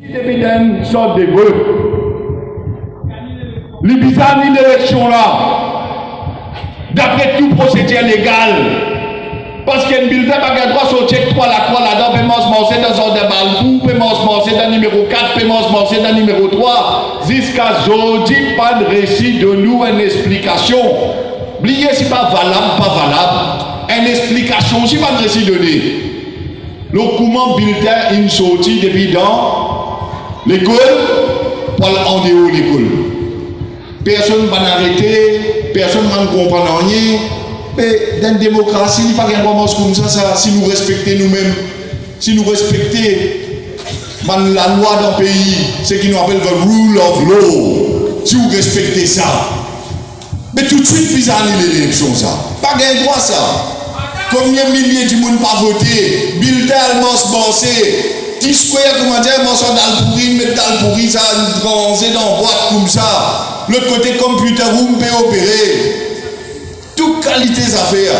Depuis une sorte de vœu. Les bizarres ni l'élection là, d'après tout procédure légal, parce qu'il y a une bulletin qui a droit sur check 3 la croix là-dedans, paiement se dans un de Balfour, paiement se dans numéro 4, paiement se dans numéro 3, jusqu'à aujourd'hui, pas de récit de nous, une explication. Oubliez si pas valable, une explication, si pas de récit donné. Le comment bulletin une sortie depuis dans l'école, pour en dehors de l'école. Personne ne va arrêter, personne ne va comprendre rien. Mais dans la démocratie, il n'y a pas de commence comme ça, si nous respectons nous-mêmes, si nous respectons la loi d'un pays, ce qui nous appelle le rule of law, si vous respectez ça. Mais tout de suite, vous allez l'élection, ça. Pas de droit, ça. Combien de milliers de monde pas voté, bulletin allemand se bansé, 10 square, comment dire, moi, ça dans le pourri, mais dans le pourri, ça, bronzé dans boîte comme ça. L'autre côté, computer room, peut opérer. Toute qualité d'affaires.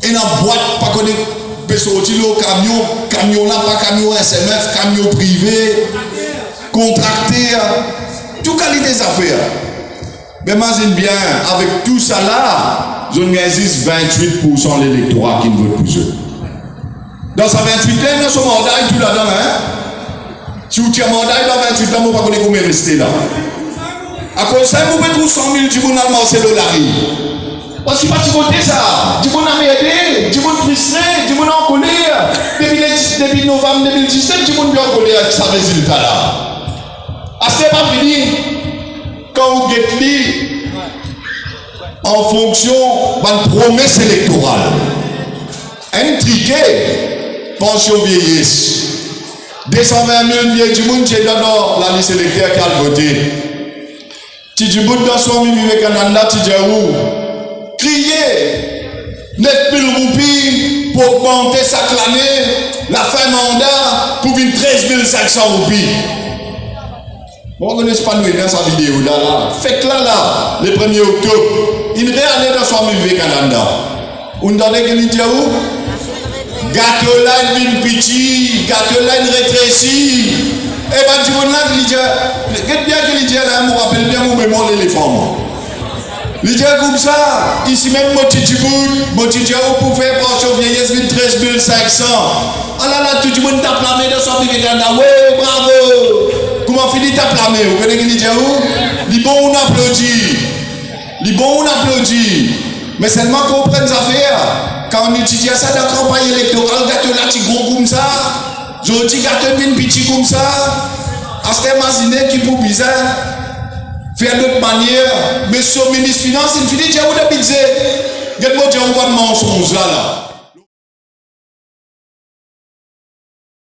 Et dans la boîte, pas connaître, peut sortir le camion là, pas camion SMF, camion privé, contracté. Toute qualité d'affaires. Mais imagine bien, avec tout ça là, il existe 28% de l'électorat qui ne vote pour eux. Dans sa 28 ans, il y a son mandat tout là-dedans. Hein? Si vous tirez mandat dans 28 ans, vous ne pouvez pas connaître combien rester là. À cause de ça, vous pouvez trouver 100 000 du monde allemand, c'est $. Parce qu'il n'y a pas de voter ça. Du monde a merdé, du monde frustré, du monde en colère. Depuis novembre 2017, du monde est en colère avec ce résultat là. Ah, ce n'est pas fini. Quand vous êtes en fonction de la promesse électorale, un triquet, pension vieillesse. 220 000 vieilles du monde qui est dans la liste électorale qui a voté. Si du bout dans son Vivekananda, tu dis où? Crier 9 000 roupies pour augmenter chaque année, la fin mandat pour une 13 500 roupies. Bon, on ne laisse pas nous dans sa vidéo là. Faites là, le 1er octobre. Il réallait dans son Vivekananda. On donne qu'il dit où? Gâteau là, une petit, gâteau là, une rétrécie. Et bien, tu vois là, il dit, qu'est-ce bien qu'il dit là, je me rappelle bien mon mémoire l'éléphant. Il dit comme ça, ici même, Motidjibou, pour faire pension vieillesse, 13 500. Ah là là, tout le monde t'a plamé dans son Vivekananda. Ouais, bravo. Comment finit ta plamé? Vous connaissez qu'il dit où? Il bon, on applaudit. Il bon, on applaudit. Mais seulement qu'on prenne des affaires. Quand on étudie ça dans la campagne électorale, gâteau là, tu gros comme ça. Je dis gâteau bien petit comme ça. À ce imaginer qui pour bizarre. Faire d'autres manières. Mais sur le ministre des Finances, il finit de dire où de budget. Regarde-moi dire où va de mensonge là.